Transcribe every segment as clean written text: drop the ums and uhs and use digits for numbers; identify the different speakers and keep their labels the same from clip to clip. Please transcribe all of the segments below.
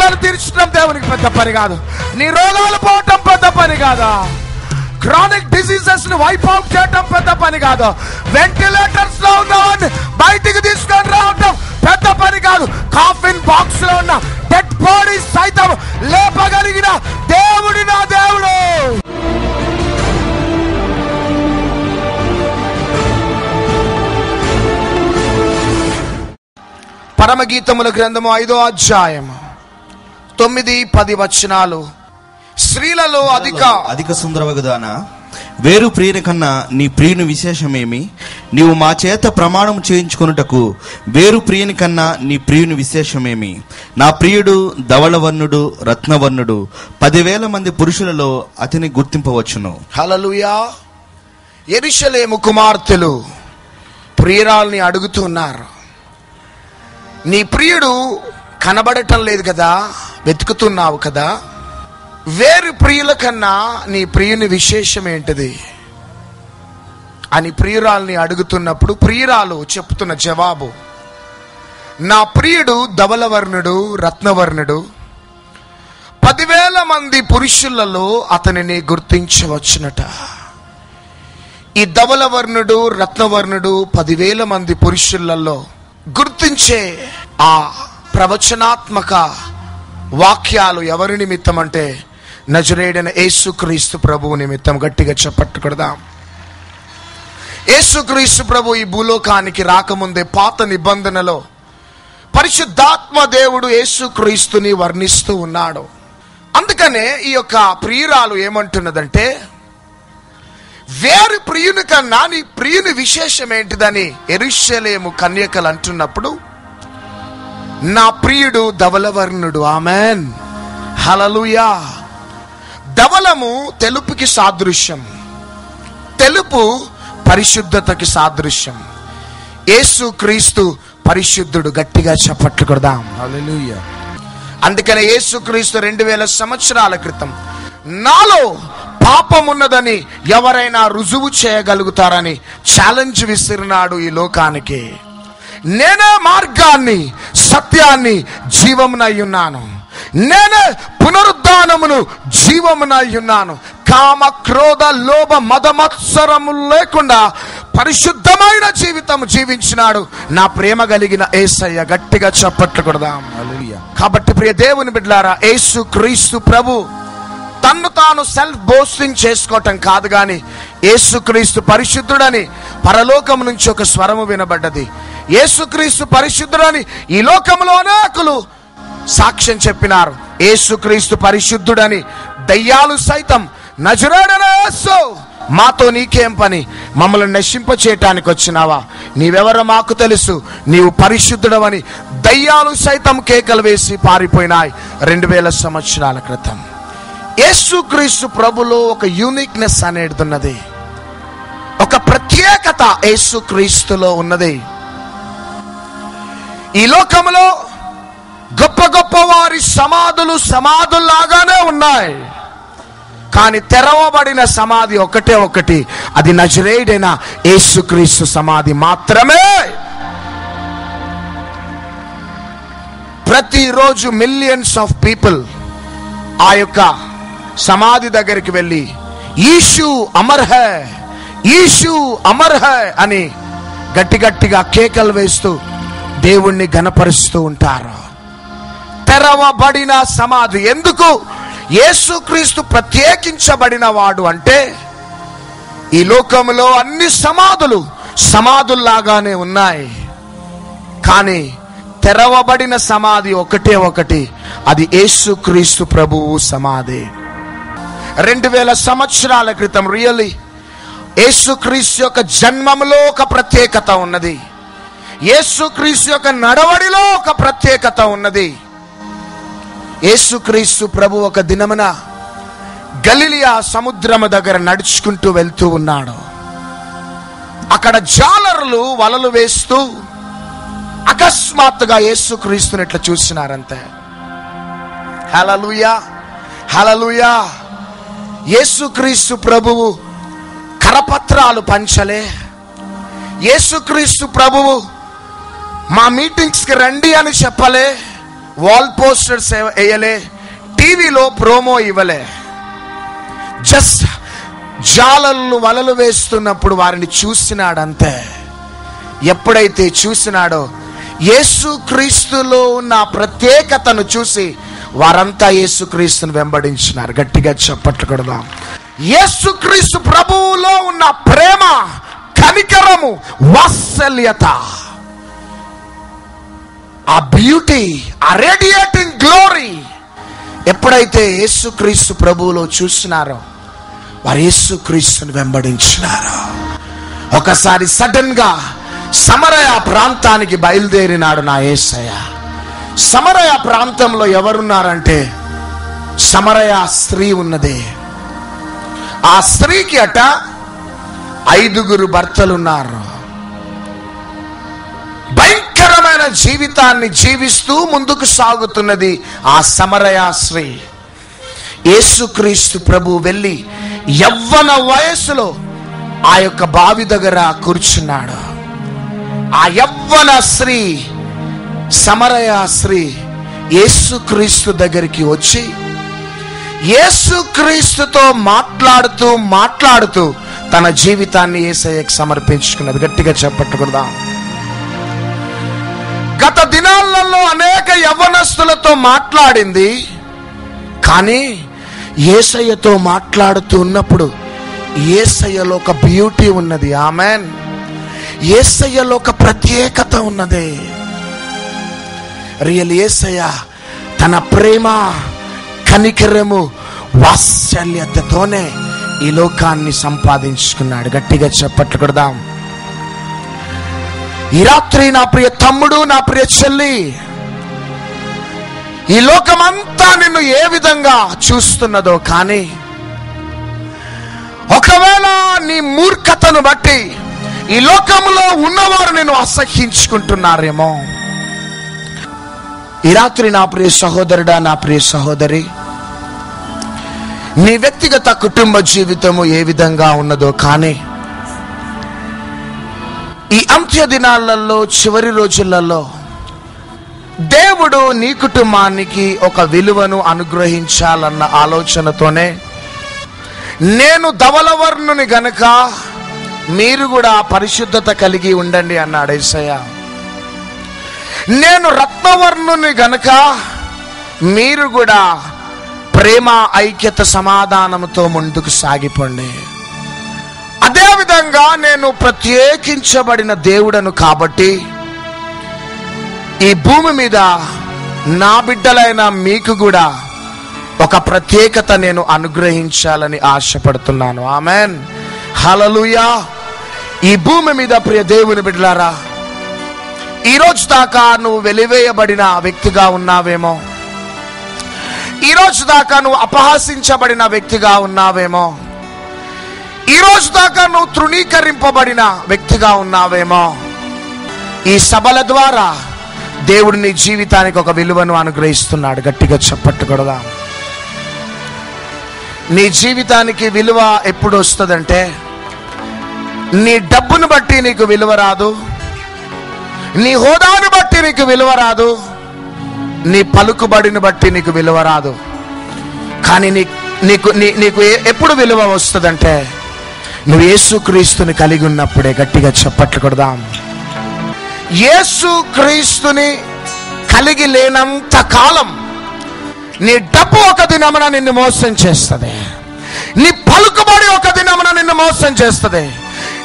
Speaker 1: అవసరాలు తీర్చడం దేవునికి పెద్ద పని కాదు. నీ రోగాలు పోవటం పెద్ద పని కాదు. క్రానిక్ డిసీజెస్ ని వైప్ అవుట్ చేయడం పెద్ద పని కాదు. వెంటిలేటర్స్ లో ఉన్నవాడిని బయటికి తీసుకొని రావటం పెద్ద పని కాదు. కాఫిన్ బాక్స్ లో ఉన్న డెడ్ బాడీ సైతం లేపగలిగిన దేవుడి నా దేవుడు. పరమగీతముల గ్రంథము 5వ అధ్యాయము 9-10 వచనాలు. స్త్రీలలో
Speaker 2: అధిక సుందరవగుదానా, వేరు ప్రియుని కన్నా నీ ప్రియుని విశేషమేమి? నీవు మా చేత ప్రమాణం చేయించుకొనుటకు వేరు ప్రియుని కన్నా నీ ప్రియుని విశేషమేమి? నా ప్రియుడు ధవళవర్ణుడు, రత్నవర్ణుడు, 10,000 మంది పురుషులలో అతని గుర్తింపవచ్చును.
Speaker 1: హల్లెలూయా. యెరూషలేము కుమార్తెలు ప్రియురాల్ని అడుగుతున్నారు, నీ ప్రియుడు కనబడటం లేదు కదా, వెతుకుతున్నావు కదా, వేరు ప్రియుల కన్నా నీ ప్రియుని విశేషం ఏంటిది అని ప్రియురాల్ని అడుగుతున్నప్పుడు ప్రియురాలు చెప్తున్న జవాబు, నా ప్రియుడు ధవళవర్ణుడు, రత్నవర్ణుడు, 10,000 మంది పురుషులలో అతనిని గుర్తించవచ్చునట. ఈ ధవళవర్ణుడు, రత్నవర్ణుడు 10,000 మంది పురుషులలో గుర్తించే ఆ ప్రవచనాత్మక వాక్యాలు ఎవరి నిమిత్తం అంటే నజరేయుడైన యేసుక్రీస్తు ప్రభువు నిమిత్తం. గట్టిగా చప్పట్లు కొడదాం. యేసుక్రీస్తు ప్రభు ఈ భూలోకానికి రాకముందే పాత నిబంధనలో పరిశుద్ధాత్మ దేవుడు యేసుక్రీస్తుని వర్ణిస్తూ ఉన్నాడు. అందుకనే ఈ యొక్క ప్రియురాలు ఏమంటున్నదంటే, వేరు ప్రియుని కన్నా నీ ప్రియుని విశేషం ఏంటిదని యెరూషలేము కన్యకలు అంటున్నప్పుడు, నా ప్రియుడు ధవళవర్ణుడు. ఆమెన్, హల్లెలూయా. ధవళము తెలుపుకి సాదృశ్యం, తెలుపు పరిశుద్ధతకి సాదృశ్యం. యేసుక్రీస్తు పరిశుద్ధుడు. గట్టిగా చప్పట్లు కొడదాం. హల్లెలూయా. అందుకనే యేసుక్రీస్తు 2000 సంవత్సరాల క్రితం నాలో పాపమున్నదని ఎవరైనా రుజువు చేయగలుగుతారని ఛాలెంజ్ విసిరినాడు ఈ లోకానికి. నేనే మార్గాన్ని, సత్యాన్ని, జీవమునై ఉన్నాను. నేనే పునరుద్ధానమును, జీవమునై ఉన్నాను. కామ, క్రోధ, లోభ, మద, మత్సరములు లేకుండా పరిశుద్ధమైన జీవితం జీవించినాడు నా ప్రేమ కలిగిన యేసయ్య. గట్టిగా చప్పట్లు కొడదాం. హల్లెలూయా. కాబట్టి ప్రియ దేవుని బిడ్డలారా, యేసుక్రీస్తు ప్రభు తన్ను తాను సెల్ఫ్ బోస్టింగ్ చేసుకోవటం కాదు గాని, యేసుక్రీస్తు పరిశుద్ధుడని పరలోకం నుంచి ఒక స్వరము వినబడ్డది. యేసుక్రీస్తు పరిశుద్ధుడని ఈ లోకంలో అనేకులు సాక్ష్యం చెప్పినారు. యేసుక్రీస్తు పరిశుద్ధుడని దయ్యాలు సైతం నజరేయుడైన యేసు, మాతో నీకేం పని, మమ్మల్ని నశింప చేయటానికి వచ్చినావా, నీవెవరో మాకు తెలుసు, నీవు పరిశుద్ధుడవని దయ్యాలు సైతం కేకలు వేసి పారిపోయినాయి 2000 సంవత్సరాల క్రితం. యేసుక్రీస్తు ప్రభులో ఒక యూనిక్నెస్ అనేది ఉన్నది, ఒక ప్రత్యేకత యేసుక్రీస్తులో ఉన్నది. ఈ లోకంలో గొప్ప గొప్ప వారి సమాధుల్లాగానే ఉన్నాయి, కానీ తెరవబడిన సమాధి ఒకటే ఒకటి, అది నజరేయుడైన యేసుక్రీస్తు సమాధి మాత్రమే. ప్రతిరోజు మిలియన్స్ ఆఫ్ పీపుల్ ఆ యొక్క సమాధి దగ్గరికి వెళ్ళి ఈశు అమర్ హై, ఈశు అమర్ హై అని గట్టి గట్టిగా కేకలు వేస్తూ దేవుణ్ణి ఘనపరుస్తూ ఉంటారు. తెరవబడిన సమాధి. ఎందుకు? యేసుక్రీస్తు ప్రత్యేకించబడిన వాడు అంటే, ఈ లోకంలో అన్ని సమాధుల్లాగానే ఉన్నాయి, కానీ తెరవబడిన సమాధి ఒకటే ఒకటి, అది యేసుక్రీస్తు ప్రభువు సమాధి. 2000 సంవత్సరాల క్రితం రియల్లీ యేసుక్రీస్తు యొక్క జన్మములో ఒక ప్రత్యేకత ఉన్నది, యేసుక్రీస్తు యొక్క నడవడిలో ఒక ప్రత్యేకత ఉన్నది. యేసుక్రీస్తు ప్రభు ఒక దినమున గలిలియా సముద్రము దగ్గర నడుచుకుంటూ వెళ్తూ ఉన్నాడు. అక్కడ జాలరులు వలలు వేస్తూ అకస్మాత్తుగా యేసుక్రీస్తుని ఇట్లా చూసినారంతే. హల్లెలూయా, హల్లెలూయా. యేసుక్రీస్తు ప్రభువు కరపత్రాలు పంచలే. యేసుక్రీస్తు ప్రభువు మా మీటింగ్స్కి రండి అని చెప్పలే. వాల్ పోస్టర్స్ వేయలే, టీవీలో ప్రోమో ఇవ్వలే. జస్ట్ జాలర్లు వలలు వేస్తున్నప్పుడు వారిని చూసినాడంతే. ఎప్పుడైతే చూసినాడో యేసుక్రీస్తులో ఉన్న ప్రత్యేకతను చూసి వారంతా యేసుక్రీస్తుని వెంబడించినారు. గట్టిగా చప్పట్లు కొడదాం. యేసుక్రీస్తు ప్రభువులో ఉన్న ప్రేమ, కనికరము, వాత్సల్యత, ఆ బ్యూటీ, ఆ రేడియేటింగ్ గ్లోరీ ఎప్పుడైతే యేసుక్రీస్తు ప్రభువులో చూసినారో వారు యేసుక్రీస్తుని వెంబడించినారు. ఒకసారి సడన్ గా సమరయ ప్రాంతానికి బయలుదేరినాడు నా యేసయ్య. సమరయ ప్రాంతంలో ఎవరున్నారంటే సమరయ స్త్రీ ఉన్నది. ఆ స్త్రీకి 5 భర్తలున్నారు. భయంకరమైన జీవితాన్ని జీవిస్తూ ముందుకు సాగుతున్నది ఆ సమరయ స్త్రీ. యేసుక్రీస్తు ప్రభు వెళ్ళి యవ్వన వయస్సులో ఆ యొక్క బావి దగ్గర కూర్చున్నాడు. ఆ యవ్వన స్త్రీ, సమరయ స్త్రీ యేసుక్రీస్తు దగ్గరికి వచ్చి యేసుక్రీస్తుతో మాట్లాడుతూ తన జీవితాన్ని యేసయ్యకి సమర్పించుకున్నది. గట్టిగా చెప్పట్టుకుందాం. గత దినాలలో అనేక యవ్వనస్తులతో మాట్లాడింది, కానీ యేసయ్యతో మాట్లాడుతూ ఉన్నప్పుడు యేసయ్యలో ఒక బ్యూటీ ఉన్నది. ఆమెన్. యేసయ్యలో ఒక ప్రత్యేకత ఉన్నది. రియల్ యేసయ్య తన ప్రేమ, కనికరము, వాత్సల్యతతోనే ఈ లోకాన్ని సంపాదించుకున్నాడు. గట్టిగా చప్పట్లు కొడదాం. ఈ రాత్రి నా ప్రియ తమ్ముడు, నా ప్రియ చెల్లి, ఈ లోకమంతా నిన్ను ఏ విధంగా చూస్తున్నదో, కానీ ఒకవేళ నీ మూర్ఖతను బట్టి ఈ లోకంలో ఉన్నవారు నిన్ను అసహ్యించుకుంటున్నారేమో. ఈ రాత్రి నా ప్రియ సహోదరుడా, నా ప్రియ సహోదరి, నీ వ్యక్తిగత కుటుంబ జీవితము ఏ విధంగా ఉన్నదో, కానీ ఈ అంత్య దినాలలో, చివరి రోజులలో దేవుడు నీ కుటుంబానికి ఒక విలువను అనుగ్రహించాలన్న ఆలోచనతోనే నేను ధవలవర్ణుని గనుక మీరు కూడా పరిశుద్ధత కలిగి ఉండండి అన్నాడు యేసయ్య. నేను రత్నవర్ణుని గనుక మీరు కూడా ప్రేమ, ఐక్యత, సమాధానంతో ముందుకు సాగిపోండి. అదేవిధంగా నేను ప్రత్యేకించబడిన దేవుడను కాబట్టి ఈ భూమి మీద నా బిడ్డలైన మీకు కూడా ఒక ప్రత్యేకత నేను అనుగ్రహించాలని ఆశపడుతున్నాను. ఆమెన్. హల్లెలూయా. ఈ భూమి మీద ప్రియ దేవుని బిడ్డలారా, ఈ రోజు దాకా నువ్వు వెలివేయబడిన వ్యక్తిగా ఉన్నావేమో, ఈ రోజు దాకా నువ్వు అపహాసించబడిన వ్యక్తిగా ఉన్నావేమో, ఈ రోజు దాకా నువ్వు తృణీకరింపబడిన వ్యక్తిగా ఉన్నావేమో. ఈ సభల ద్వారా దేవుడు నీ జీవితానికి ఒక విలువను అనుగ్రహిస్తున్నాడు. గట్టిగా చప్పట్లు కొడదాం. నీ జీవితానికి విలువ ఎప్పుడు వస్తుందంటే, నీ డబ్బును బట్టి నీకు విలువ రాదు, నీ హోదాను బట్టి నీకు విలువ రాదు, నీ పలుకుబడిని బట్టి నీకు విలువ రాదు. కానీ నీకు ఎప్పుడు విలువ వస్తుందంటే, నువ్వు యేసుక్రీస్తుని కలిగి ఉన్నప్పుడే. గట్టిగా చప్పట్లు కొడదాం. యేసుక్రీస్తుని కలిగి లేనంత కాలం నీ డబ్బు ఒక దినమున నిన్ను మోసం చేస్తుంది, నీ పలుకుబడి ఒక దినమున నిన్ను మోసం చేస్తుంది,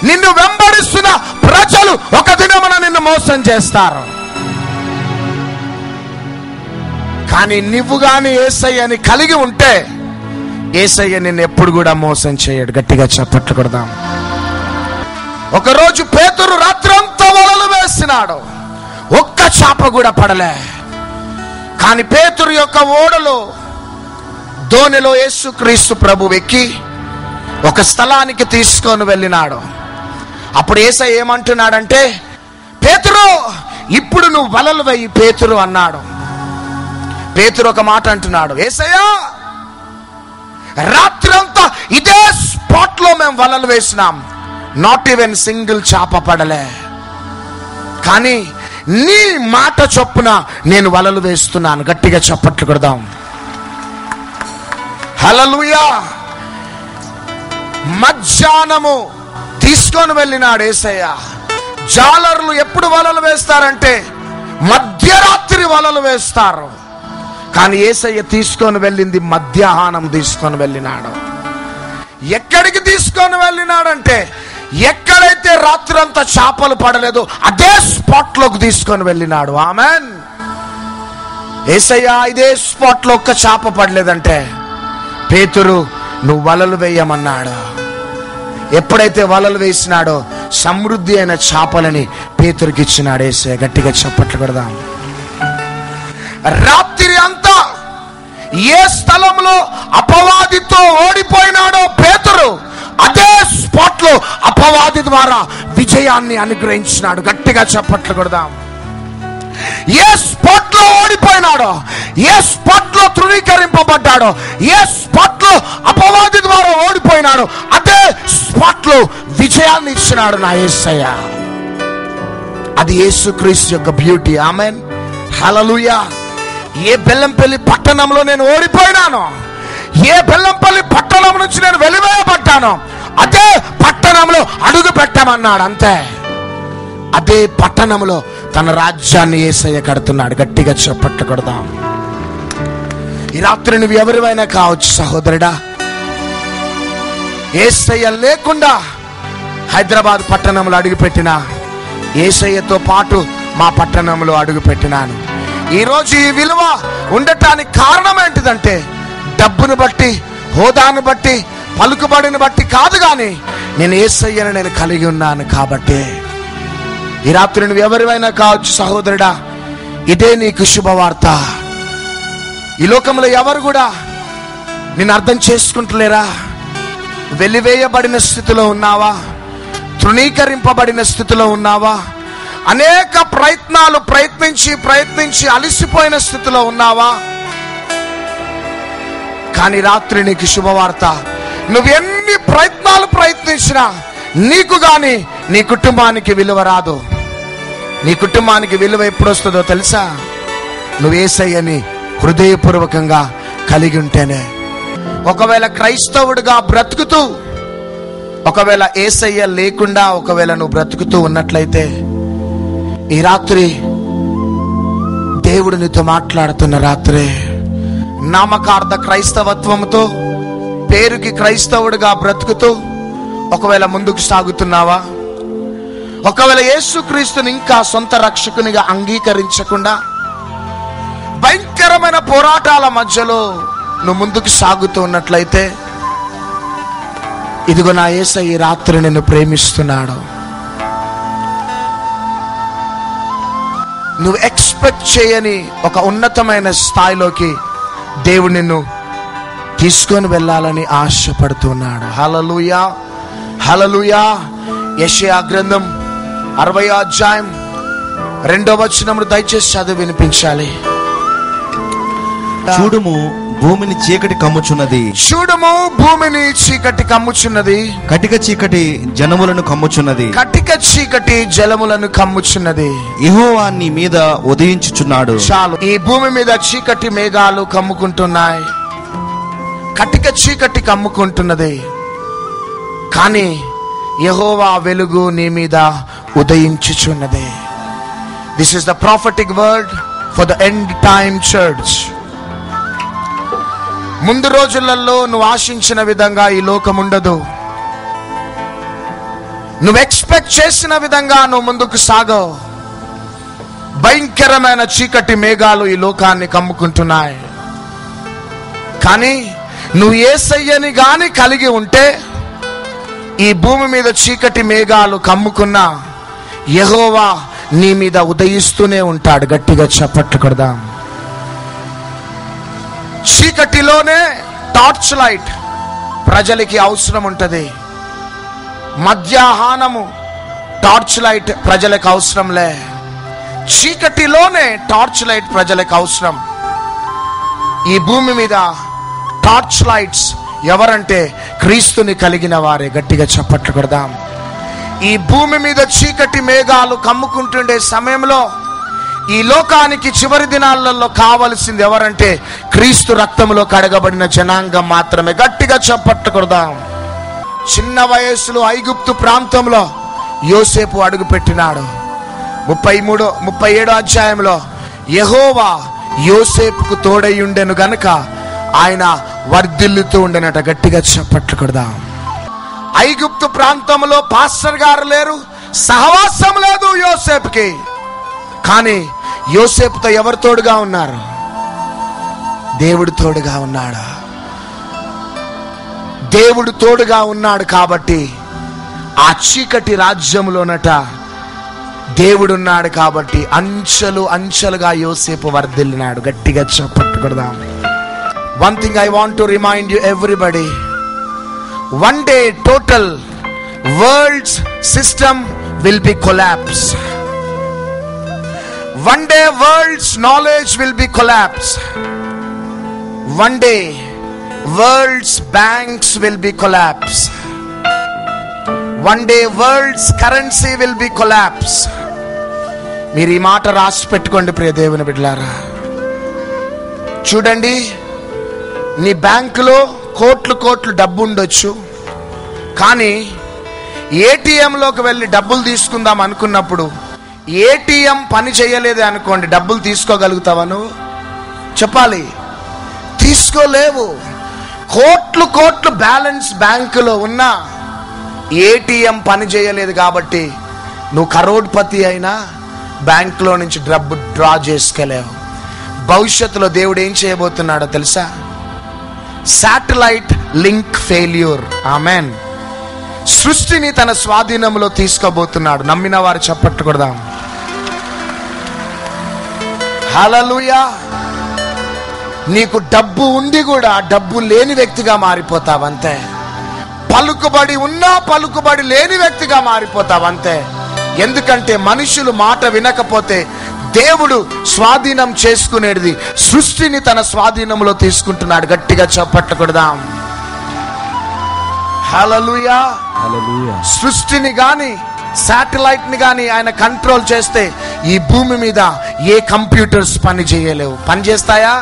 Speaker 1: నిన్ను వెంబడిస్తున్న ప్రజలు ఒక దినమున నిన్ను మోసం చేస్తారు. కానీ నువ్వు గాని యేసయ్యని కలిగి ఉంటే యేసయ్య నిన్ను ఎప్పుడు కూడా మోసం చేయడు. గట్టిగా చప్పట్లు కొడదాం. ఒకరోజు పేతురు రాత్రంతా వలలు వేసినాడు, ఒక్క చేప కూడా పడలే. కానీ పేతురు యొక్క ఓడలో, దోణిలో యేసుక్రీస్తు ప్రభు ఎక్కి ఒక స్థలానికి తీసుకొని వెళ్ళినాడు. అప్పుడు యేసయ్య ఏమంటున్నాడంటే, పేతురు ఇప్పుడు నువ్వు వలలు వేయి పేతురు అన్నాడు. పేతురు ఒక మాట అంటున్నాడు, యేసయ్య రాత్రంతా ఇదే స్పాట్ లో మేము వలలు వేసినాం, నాట్ ఈవెన్ సింగిల్ చేప పడలే. కానీ నీ మాట చొప్పున నేను వలలు వేస్తున్నాను. గట్టిగా చప్పట్లు కొడదాం. హల్లెలూయా. మధ్యాహ్నము తీసుకొని వెళ్ళినాడు యేసయ్య. జాలర్లు ఎప్పుడు వలలు వేస్తారంటే మధ్యరాత్రి వలలు వేస్తారు. కానీ యేసయ్య తీసుకొని వెళ్ళింది మధ్యాహ్నం తీసుకొని వెళ్ళినాడు. ఎక్కడికి తీసుకొని వెళ్ళినాడంటే ఎక్కడైతే రాత్రంతా చేపలు పడలేదు అదే స్పాట్ లోకి తీసుకొని వెళ్ళినాడు. ఆమెన్. యేసయ్య ఇదే స్పాట్ లో ఒక్క చేప పడలేదంటే పేతురు నువ్వు వలలు వేయమన్నాడు. ఎప్పుడైతే వలలు వేసినాడో సమృద్ధి అయిన చేపలని పేతురుకి ఇచ్చినాడు యేసయ్య. గట్టిగా చప్పట్లు కొడదాం. రాత్రి అంతా ఏ స్థలంలో అపవాదితో ఓడిపోయినాడో పేతురు అదే స్పాట్ లో అపవాది ద్వారా విజయాన్ని అనుగ్రహించినాడు. గట్టిగా చప్పట్లు కొడదాం. ఏ స్పాట్ లో ఓడిపోయినాడో, ఏ స్పాట్ లో తృణీకరింపబడ్డాడో, ఏ స్పాట్ లో అపవాది ద్వారా ఓడిపోయినాడో అదే స్పాట్ లో విజయాన్ని ఇచ్చినాడు నా యేసయ్య. అది యేసుక్రీస్తు యొక్క బ్యూటీ. ఆమెన్. హల్లెలూయా. ఏ బెల్లంపల్లి పట్టణంలో నేను ఓడిపోయినాను, ఏ బెల్లంపల్లి పట్టణం నుంచి నేను వెలివేయబడ్డాను అదే పట్టణంలో అడుగు పెట్టమన్నాడు. అంతే. అదే పట్టణంలో తన రాజ్యాన్ని యేసయ్య కడుతున్నాడు. గట్టిగా చప్పట్లు కొడదాం. ఈ రాత్రి నువ్వు ఎవరివైనా కావచ్చు సహోదరుడా. యేసయ్య లేకుండా హైదరాబాద్ పట్టణంలో అడుగుపెట్టిన, యేసయ్యతో పాటు మా పట్టణంలో అడుగు పెట్టినాను. ఈరోజు ఈ విలువ ఉండటానికి కారణం ఏంటిదంటే డబ్బును బట్టి, హోదాను బట్టి, పలుకుబడిని బట్టి కాదు, కానీ నేను యేసయ్యను నేను కలిగి ఉన్నాను కాబట్టి. ఈ రాత్రి నువ్వు ఎవరివైనా కావచ్చు సహోదరుడా, ఇదే నీకు శుభవార్త. ఈ లోకంలో ఎవరు కూడా నిన్ను అర్థం చేసుకుంటలేరా? వెలివేయబడిన స్థితిలో ఉన్నావా? తృణీకరింపబడిన స్థితిలో ఉన్నావా? అనేక ప్రయత్నాలు ప్రయత్నించి అలసిపోయిన స్థితిలో ఉన్నావా? కానీ రాత్రి నీకు శుభవార్త. నువ్వు ఎన్ని ప్రయత్నాలు ప్రయత్నించినా నీకు గాని నీ కుటుంబానికి విలువ రాదు. నీ కుటుంబానికి విలువ ఎప్పుడు వస్తుందో తెలుసా? నువ్వు యేసయ్యని హృదయపూర్వకంగా కలిగి ఉంటేనే. ఒకవేళ క్రైస్తవుడిగా బ్రతుకుతూ, ఒకవేళ యేసయ్య లేకుండా ఒకవేళ నువ్వు బ్రతుకుతూ ఉన్నట్లయితే ఈ రాత్రి దేవుడు నీతో మాట్లాడుతున్న రాత్రి. నామకార్థ క్రైస్తవత్వంతో పేరుకి క్రైస్తవుడిగా బ్రతుకుతూ ఒకవేళ ముందుకు సాగుతున్నావా? ఒకవేళ యేసుక్రీస్తుని ఇంకా సొంత రక్షకునిగా అంగీకరించకుండా భయంకరమైన పోరాటాల మధ్యలో నువ్వు ముందుకు సాగుతూ ఉన్నట్లయితే ఇదిగో నా యేసయ్య ఈ రాత్రి నిన్ను ప్రేమిస్తున్నాడు. నువ్వు ఎక్స్పెక్ట్ చేయని ఒక ఉన్నతమైన స్థాయిలోకి దేవుడు నిన్ను తీసుకొని వెళ్ళాలని ఆశపడుతున్నాడు. హల్లెలూయా. హల్లెలూయా. యెషయా గ్రంథం 60వ అధ్యాయం 2వ వచనమును దయచేసి చదివి వినిపించాలి.
Speaker 2: చూడుము భూమిని చీకటి కమ్ముచున్నది.
Speaker 1: చూడుము భూమిని చీకటి కమ్ముచున్నది.
Speaker 2: కటిక చీకటి జనములను కమ్ముచున్నది.
Speaker 1: కటిక చీకటి జలములను కమ్ముచున్నది.
Speaker 2: యెహోవా నీ మీద ఉదయించుచున్నాడు.
Speaker 1: చాలు. ఈ భూమి మీద చీకటి మేఘాలు కమ్ముకుంటున్నాయి, కటిక చీకటి కమ్ముకుంటున్నది. కానీ యెహోవా వెలుగు నీ మీద ఉదయించుచున్నది. This is the prophetic word for the end time church. ముందు రోజులలో నువ్వు ఆశించిన విధంగా ఈ లోకం ఉండదు. నువ్వు ఎక్స్పెక్ట్ చేసిన విధంగా నువ్వు ముందుకు సాగవు. భయంకరమైన చీకటి మేఘాలు ఈ లోకాన్ని కమ్ముకుంటున్నాయి. కానీ నువ్వు యేసయ్యని గాని కలిగి ఉంటే ఈ భూమి మీద చీకటి మేఘాలు కమ్ముకున్నా యెహోవా నీ మీద ఉదయిస్తూనే ఉంటాడు. గట్టిగా చప్పట్లు కొడదాం. చీకటిలోనే టార్చ్ లైట్ ప్రజలకి అవసరం ఉంటుంది. మధ్యాహ్నము టార్చ్ లైట్ ప్రజలకు అవసరంలే. చీకటిలోనే టార్చ్ లైట్ ప్రజలకు అవసరం. ఈ భూమి మీద టార్చ్ లైట్స్ ఎవరంటే క్రీస్తుని కలిగిన వారే. గట్టిగా చప్పట్లు కొడదాం. ఈ భూమి మీద చీకటి మేఘాలు కమ్ముకుంటుండే సమయంలో ఈ లోకానికి చివరి దినాలలో కావలసింది ఎవరంటే క్రీస్తు రక్తంలో కడగబడిన జనాంగం మాత్రమే. గట్టిగా చప్పట్లు కొడదాం. చిన్న వయస్సులో ఐగుప్తు ప్రాంతంలో యోసేపు అడుగు పెట్టినాడు. 37 అధ్యాయంలో యెహోవా యోసేపుకు తోడై ఉండెను గనుక ఆయన వర్ధిల్లుతూ ఉండెనట. గట్టిగా చప్పట్లు కొడదాం. ఐగుప్తు ప్రాంతంలో పాస్టర్ గారు లేరు, సహవాసం లేదు యోసేపుకి. కానీ యోసేపుతో ఎవరు తోడుగా ఉన్నారు? దేవుడు తోడుగా ఉన్నాడు. దేవుడు తోడుగా ఉన్నాడు కాబట్టి ఆ చీకటి రాజ్యంలోనట దేవుడున్నాడు కాబట్టి అంచెలు అంచెలుగా యోసేపు వర్ధిల్లినాడు. గట్టిగా చప్పట్లు కొడదాం. One thing I want to remind you everybody, one day total world's system will be collapsed. One day world's knowledge will be collapsed. One day world's banks will be collapsed. One day world's currency will be collapsed. మీరు ఈ మాట రాసి పెట్టుకోండి ప్రియ దేవుని బిడ్డలారా. చూడండి, నీ బ్యాంకులో కోట్లు డబ్బు ఉండొచ్చు, కానీ ఏటీఎంలోకి వెళ్ళి డబ్బులు తీసుకుందాం అనుకున్నప్పుడు ఏటీఎం పని చేయలేదు అనుకోండి, డబ్బులు తీసుకోగలుగుతావా నువ్వు? చెప్పాలి, తీసుకోలేవు. కోట్లు బ్యాలెన్స్ బ్యాంకులో ఉన్నా ఏటీఎం పని చేయలేదు కాబట్టి నువ్వు కరోడ్పతి అయినా బ్యాంకులో నుంచి డబ్బు డ్రా చేసుకోలేవు. భవిష్యత్తులో దేవుడు ఏం చేయబోతున్నాడో తెలుసా? Satellite link failure. ఆమెన్. సృష్టిని తన స్వాధీనంలో తీసుకోబోతున్నాడు. నమ్మిన వారు చప్పట్లు కొడదాం. హల్లెలూయా. నీకు డబ్బు ఉండి కూడా డబ్బు లేని వ్యక్తిగా మారిపోతావంతే. పలుకుబడి ఉన్నా పలుకుబడి లేని వ్యక్తిగా మారిపోతావంతే. ఎందుకంటే మనుషులు మాట వినకపోతే దేవుడు స్వాధీనం చేసుకునేది సృష్టిని తన స్వాధీనంలో తీసుకుంటున్నాడు. గట్టిగా చప్పట్లు కొడదాం. హల్లెలూయా. సృష్టిని గాని శాటిలైట్ ని గాని ఆయన కంట్రోల్ చేస్తే ఈ భూమి మీద ఏ కంప్యూటర్స్ పని చేయలేవు. పని చేస్తాయా?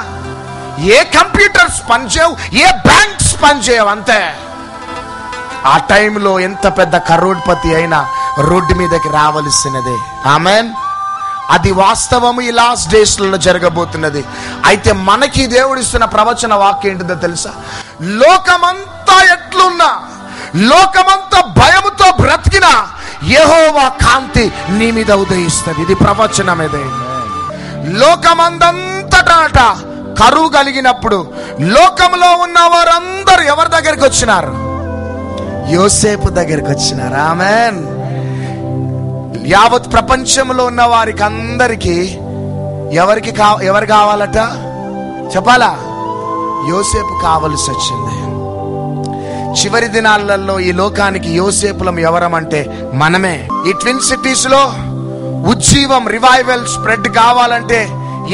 Speaker 1: ఏ కంప్యూటర్స్ పని చేయవు, ఏ బ్యాంక్స్ పని చేయవు, అంతే. ఆ టైంలో ఎంత పెద్ద కరోడ్పతి అయినా రోడ్డు మీదకి రావలసినదే. ఆమెన్. అది వాస్తవము. ఈ లాస్ట్ డేస్ లలో జరగబోతున్నది. అయితే మనకి దేవుడు ఇస్తున్న ప్రవచన వాక్యం ఏంటిదో తెలుసా? లోకమంతా ఎట్లున్నా, లోకమంతా భయముతో బ్రతికినా యెహోవా కాంతి నీ మీద ఉదయిస్తుంది. ఇది ప్రవచనం. ఇదే లోకమందంతట కరువు కలిగినప్పుడు లోకంలో ఉన్న వారందరూ ఎవరి దగ్గరికి వచ్చినారు? యోసేపు దగ్గరికి వచ్చినారు. ఆమేన్. యావత్ ప్రపంచంలో ఉన్న వారికి అందరికి ఎవరు కావాలట? చెప్పాలా? యోసేపు కావలసి వచ్చింది. చివరి దినాలలో ఈ లోకానికి యోసేపులం ఎవరమంటే మనమే. ఈ ట్విన్ సిటీస్ లో ఉజ్జీవం, రివైవల్ స్ప్రెడ్ కావాలంటే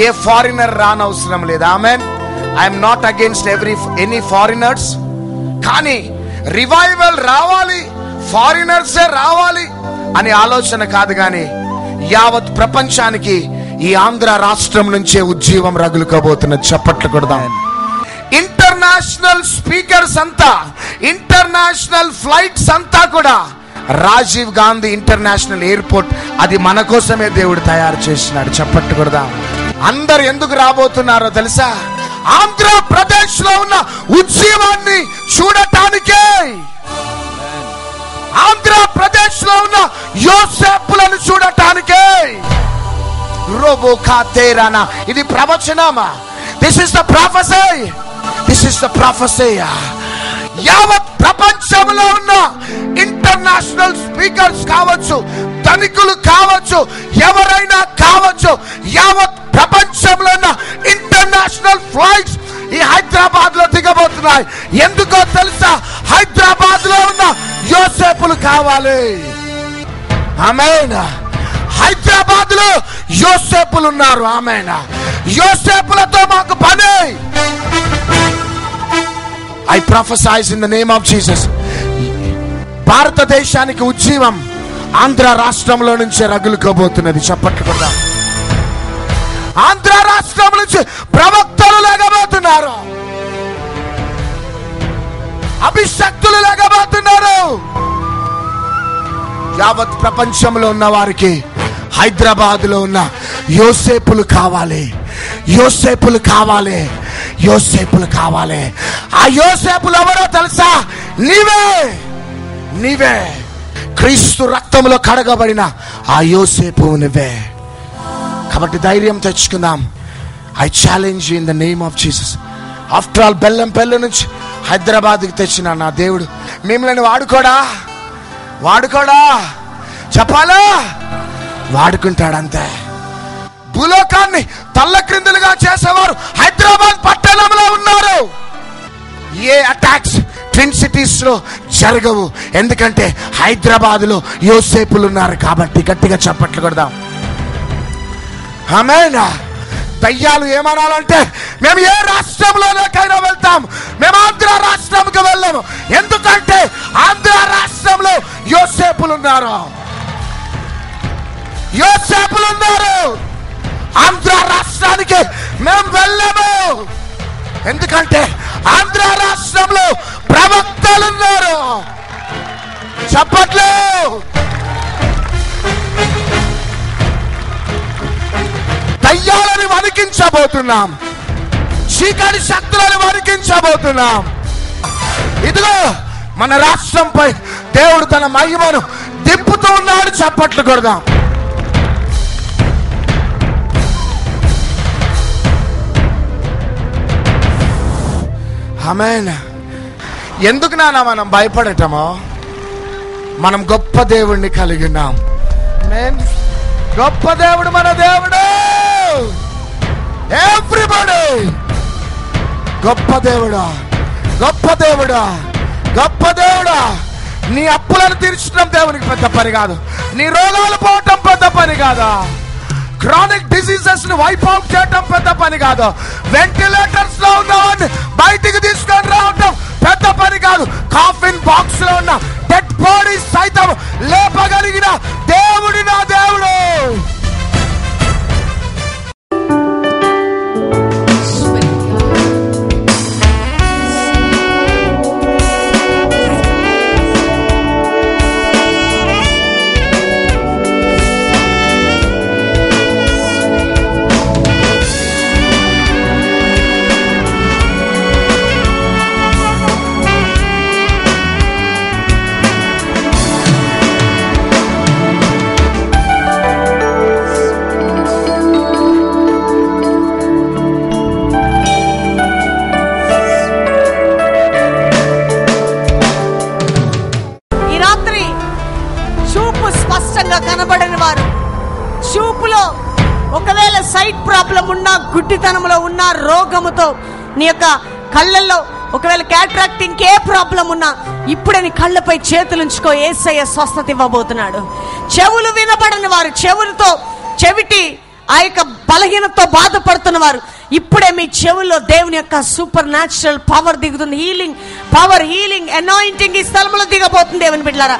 Speaker 1: ఏ ఫారినర్ రానవసరం లేదు. Amen. I'm not against any foreigners, కానీ రివైవల్ రావాలి, ఫారినర్సే రావాలి అనే ఆలోచన కాదు. కానీ యావత్ ప్రపంచానికి ఈ ఆంధ్ర రాష్ట్రం నుంచే ఉజ్జీవం రగులుకోబోతున్నది. చప్పట్లు కొడదాం. ఇంటర్నేషనల్ స్పీకర్స్ అంతా, ఇంటర్నేషనల్ ఫ్లైట్స్ అంతా కూడా రాజీవ్ గాంధీ ఇంటర్నేషనల్ ఎయిర్పోర్ట్ అది మన కోసమే దేవుడు తయారు చేసినాడు. చప్పట్లు కొడదాం. అందరు ఎందుకు రాబోతున్నారో తెలుసా? ఆంధ్రప్రదేశ్ లో ఉన్న ఉజ్జీవాన్ని చూడటానికే. ఆంధ్రప్రదేశ్ లో ఉన్న యోసేపులను చూడటానికే. ఇది ప్రవచనమా? This is the prophecy. This is the prophecy. యావత్ ప్రపంచంలో ఉన్న ఇంటర్నేషనల్ స్పీకర్స్ కావచ్చు, ధనికులు కావచ్చు, ఎవరైనా కావచ్చు, యావత్ ప్రపంచంలో ఉన్న ఇంటర్నేషనల్ ఫ్లైట్స్ ఈ హైదరాబాద్ లో దిగబోతున్నాయి. ఎందుకో తెలుసా? హైదరాబాద్ లో ఉన్న యోసేపులు కావాలి. ఆమేన్. హైదరాబాద్ లో యోసేపులు ఉన్నారు. ఆమేన్. యోసేపులతో మాకు పని. I prophesize in the name of Jesus. భారతదేశానికి ఉజ్జీవం ఆంధ్ర రాష్ట్రంలో నుంచే రగులుకోబోతున్నది. చప్పట్లు కొడదాం. ఆంధ్ర రాష్ట్రం నుంచి ప్రవక్తలు లేకపోతున్నారు, అభిషక్తులు లేకపోతున్నారు. యావత్ ప్రపంచంలో ఉన్న వారికి హైదరాబాద్ లో ఉన్న యోసేపులు కావాలి, యోసేపులు కావాలి, యోసేపులు కావాలి. ఆ యోసేపులు ఎవరో తెలుసా? నీవే, నీవే. క్రీస్తు రక్తంలో కడగబడిన ఆ యోసేపు నువ్వే. కాబట్టి ధైర్యం తెచ్చుకుందాం. I challenge you in the name of Jesus. After all Bellampalli నుంచి హైదరాబాద్కి తెచ్చిన నా దేవుడు మిమ్మల్ని వాడుకోడా చెప్పాలా? వాడుకుంటాడంతే. భూలోకాన్ని తల్ల క్రిందులుగా చేసేవారు హైదరాబాద్ పట్టణంలో ఉన్నారు. ఏ అటాక్స్ ట్విన్ సిటీస్ లో జరగవు, ఎందుకంటే హైదరాబాద్ లో యోసేపులు ఉన్నారు కాబట్టి. గట్టిగా చప్పట్లు కొడదాం. ఆమేన్. దయ్యాలు ఏమనాలంటే మేము ఏ రాష్ట్రంలోకైనా వెళ్తాం, మేము ఆంధ్ర రాష్ట్రంకి వెళ్ళాము, ఎందుకంటే ఆంధ్ర రాష్ట్రంలో యోసేపులు ఉన్నారు, యోసేపులు ఉన్నారు. ఆంధ్ర రాష్ట్రానికి మేము వెళ్ళాము, ఎందుకంటే ఆంధ్ర రాష్ట్రంలో ప్రవక్తలు ఉన్నారు. చప్పట్లు. దయ్యాలని వణికించబోతున్నాం, చీకటి శక్తులను వణికించబోతున్నాం. ఇదిగో మన రాష్ట్రంపై దేవుడు తన మహిమను దింపుతూ ఉన్నాడు. చప్పట్లు కొడదాం. ఆమేన్. ఎందుకు నాన్న మనం భయపడటమో? మనం గొప్ప దేవుణ్ణి కలిగి ఉన్నాం. గొప్ప దేవుడు మన దేవుడు. ఎవ్రీబడి గొప్ప దేవుడా, గొప్ప దేవుడా, గొప్ప దేవుడా. నీ అప్పులను తీర్చడం దేవునికి పెద్ద పని కాదు, నీ రోగాలు పోవటం పెద్ద పని కాదు, క్రానిక్ డిసీజెస్ ని వైప్ అవుట్ చేయడం పెద్ద పని కాదు, వెంటిలేటర్స్ లో ఉన్నవాడిని బయటికి తీసుకొని రావటం పెద్ద పని కాదు, కాఫిన్ బాక్స్ లో ఉన్న డెడ్ బాడీ సైతం లేపగలిగిన దేవుడి నా దేవుడు.
Speaker 3: కనబడని వారు, చూపులో ఒకవేళ సైట్ ప్రాబ్లం ఉన్నా, గుడ్డితనంలో ఉన్న రోగముతో నీ యొక్క కళ్ళల్లో ఒకవేళ క్యాట్రాక్ట్ ఇంకే ప్రాబ్లం ఉన్నా ఇప్పుడే నీ కళ్ళపై చేతులుంచుకో. యేసయ్య స్వస్థత ఇవ్వబోతున్నాడు. చెవులు వినబడని వారు, చెవులతో చెవిటి ఆ యొక్క బలహీనతతో బాధపడుతున్న వారు ఇప్పుడే మీ చెవుల్లో దేవుని యొక్క సూపర్ న్యాచురల్ పవర్ దిగుతుంది. హీలింగ్ పవర్, హీలింగ్ అనాయింటింగ్ ఈ స్థలంలో దిగబోతుంది. దేవుని బిడ్డలారా,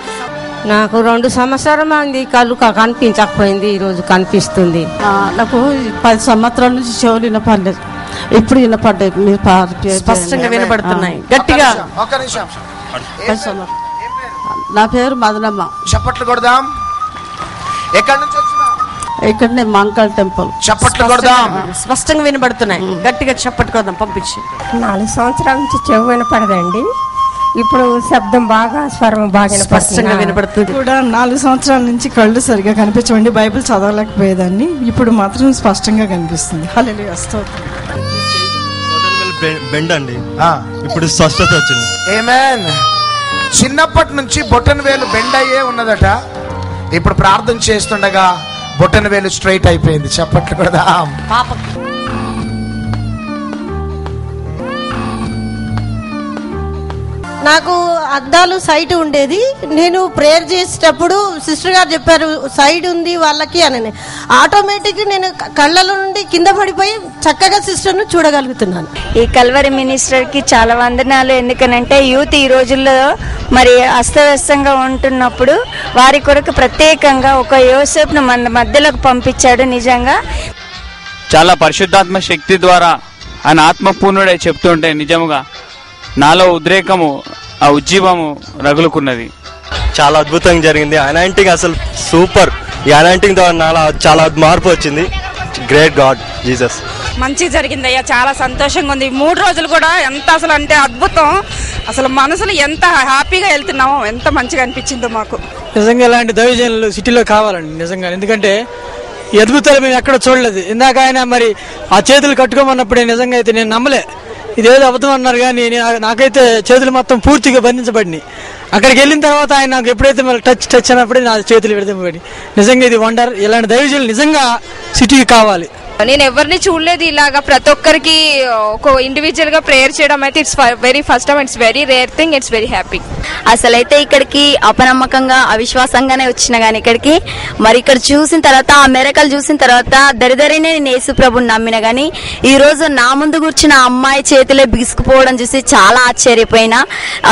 Speaker 4: నాకు 2 సంవత్సరాల మంది కళ్ళు కనిపించకపోయింది, ఈరోజు కనిపిస్తుంది.
Speaker 5: నాకు 10 సంవత్సరాల నుంచి చెవులు వినపడలేదు, ఇప్పుడు వినపడ్డాయి. మీరు
Speaker 3: స్పష్టంగా వినపడుతున్నాయి. గట్టిగా
Speaker 5: నా పేరు మదనమ్మ.
Speaker 1: చప్పట్లు కొడదాం. ఎక్కడి నుంచి వచ్చినా?
Speaker 5: ఇక్కడనే మంకల్ టెంపుల్.
Speaker 1: చప్పట్లు కొడదాం.
Speaker 3: స్పష్టంగా వినబడుతున్నాయి. గట్టిగా చప్పట్లు కొడదాం. పంపించి
Speaker 4: 4 సంవత్సరాల నుంచి చెవు వినపడదండి, ఇప్పుడు శబ్దం బాగా, స్వరం బాగా
Speaker 3: స్పష్టంగా వినపడుతుంది.
Speaker 5: కూడా 4 సంవత్సరాల నుంచి కళ్ళు సరిగా కనిపించండి, బైబిల్ చదవలేకపోయేదాన్ని, ఇప్పుడు మాత్రం స్పష్టంగా కనిపిస్తుంది. హల్లెలూయా, స్తోత్రం.
Speaker 6: బెండ్ అండి, ఇప్పుడు స్పష్టత వచ్చింది.
Speaker 1: ఆమేన్. చిన్నప్పటి నుంచి బొటన వేలు బెండ్ అయ్యే ఉన్నదట, ఇప్పుడు ప్రార్థన చేస్తుండగా బొటన వేలు స్ట్రైట్ అయిపోయింది. చప్పట్లు కొడదాం.
Speaker 7: నాకు అద్దాలు సైట్ ఉండేది. నేను ప్రేయర్ చేసేటప్పుడు సిస్టర్ గారు చెప్పారు సైడ్ ఉంది వాళ్ళకి అని. ఆటోమేటిక్ నేను కళ్ళలో నుండి కింద పడిపోయి చక్కగా సిస్టర్ను చూడగలుగుతున్నాను.
Speaker 8: ఈ కల్వరి మినిస్టర్కి చాలా వందనాలు. ఎందుకనంటే యూత్ ఈ రోజుల్లో మరి అస్తవ్యస్తంగా ఉంటున్నప్పుడు వారి కొరకు ప్రత్యేకంగా ఒక యోసేపును మన మధ్యలోకి పంపించాడు. నిజంగా
Speaker 9: చాలా పరిశుద్ధాత్మ శక్తి ద్వారా ఆయన ఆత్మపూర్ణుడై చెప్తుంటే నిజముగా నాలో ఉద్రేకము, ఆ ఉజ్జీవము రగులుకున్నది.
Speaker 6: చాలా అద్భుతంగా జరిగింది. అనాయింటింగ్ అసలు సూపర్. ఈ అనాయింటింగ్ ద్వారా నాలో చాలా మార్పు వచ్చింది. Great God Jesus.
Speaker 10: మంచి జరిగింది అయ్యా, చాలా సంతోషంగా ఉంది. 3 రోజులు కూడా ఎంత అసలు అంటే అద్భుతం. అసలు మనసులు ఎంత హ్యాపీగా వెళ్తున్నామో, ఎంత మంచిగా అనిపించిందో మాకు.
Speaker 11: నిజంగా ఇలాంటి దైవజనులు సిటీలో కావాలండి నిజంగా. ఎందుకంటే ఈ అద్భుతాలు మేము ఎక్కడ చూడలేదు. ఇందాక ఆయన మరి ఆ చేతులు కట్టుకోమన్నప్పుడే నిజంగా అయితే నేను నమ్మలే, ఇదేదో అబద్ధం అన్నారు. కానీ నాకైతే చేతులు మొత్తం పూర్తిగా బంధించబడినాయి. అక్కడికి వెళ్ళిన తర్వాత ఆయన నాకు ఎప్పుడైతే మళ్ళీ టచ్ అయినప్పుడే నా చేతులు విడదీయబడి, నిజంగా ఇది వండర్. ఇలాంటి దైవజనులు నిజంగా సిటీకి కావాలి.
Speaker 12: నేను ఎవరిని చూడలేదు ఇలాగా ప్రతి ఒక్కరికి ఒక ఇండివిజువల్ గా ప్రేయర్ చేయడం అయితే it's very first time. It's very rare thing. It's very happy.
Speaker 8: అసలైతే ఇక్కడికి అపనమ్మకంగా అవిశ్వాసంగానే వచ్చిన గానీ ఇక్కడికి మరి ఇక్కడ చూసిన తర్వాత ఆ మెరకలు చూసిన తర్వాత దరిదరినే నేను యేసు ప్రభుని నమ్మిన గానీ ఈ రోజు నా ముందు కూర్చున్న అమ్మాయి చేతిలో బిగుసుకుపోవడం చూసి చాలా ఆశ్చర్యపోయినా.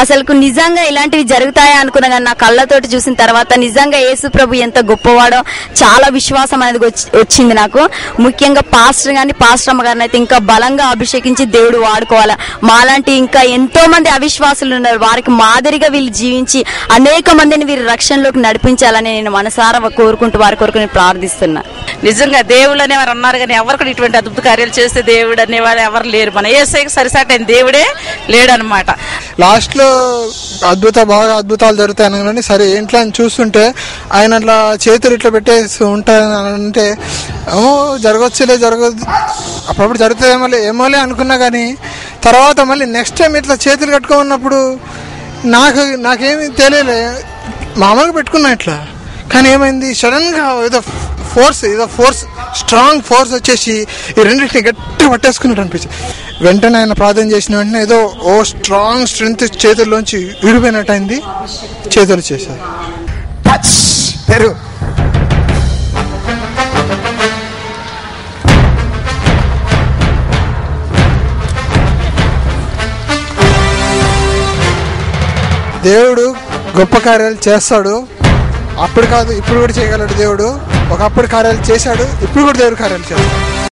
Speaker 8: అసలు నిజంగా ఇలాంటివి జరుగుతాయా అనుకున్నా కానీ నా కళ్ళతోటి చూసిన తర్వాత నిజంగా యేసు ప్రభు ఎంత గొప్పవాడో చాలా విశ్వాసం అనేది వచ్చింది నాకు. ముఖ్యంగా పాస్టర్ గాని పాస్టర్ అమ్మ గారిని అయితే ఇంకా బలంగా అభిషేకించి దేవుడు వాడుకోవాలా. మాలాంటి ఇంకా ఎంతో మంది అవిశ్వాసులు ఉన్నారు, వారికి మాదిరిగా వీళ్ళు జీవించి అనేక మందిని వీరి రక్షణలోకి నడిపించాలని నేను మనసారా కోరుకుంటూ వారి కొరకు నేను ప్రార్థిస్తున్నా.
Speaker 10: నిజంగా దేవుడు అనేవారు అన్నారు కానీ ఎవరు కూడా ఇటువంటి అద్భుత కార్యాలు చేస్తే దేవుడు అనేవారు ఎవరు లేరు. మన యేసయ్యకి సరిసాటైన దేవుడే లేడనమాట.
Speaker 11: లాస్ట్ లో బాగా అద్భుతాలు జరుగుతాయి అనగానే సరే ఏంట్లో అని చూస్తుంటే ఆయన అట్లా చేతులు ఇట్లా పెట్టేసి ఉంటాయంటే జరగచ్చులే జరగదు అప్పుడప్పుడు జరుగుతుందేమోలే అనుకున్నా. కానీ తర్వాత మళ్ళీ నెక్స్ట్ టైం ఇట్లా చేతులు కట్టుకున్నప్పుడు నాకేమీ తెలియలే, మామూలుగా పెట్టుకున్నా ఇట్లా. కానీ ఏమైంది, సడన్ గా ఏదో ఫోర్స్ స్ట్రాంగ్ ఫోర్స్ వచ్చేసి ఈ రెండింటిని గట్టి పట్టేసుకున్నట్టు అనిపించింది. వెంటనే ఆయన ప్రార్థన చేసిన వెంటనే ఏదో స్ట్రాంగ్ స్ట్రెంగ్త్ చేతుల్లోంచి విడిపోయినట్టు అయింది. చేతులు చేశారు. దేవుడు గొప్ప కార్యాలు చేస్తాడు. అప్పుడు కాదు ఇప్పుడు కూడా చేయగలడు దేవుడు. ఒకప్పుడు కార్యాలు చేశాడు, ఇప్పుడు కూడా దేవుడు కార్యాలు చేస్తాడు.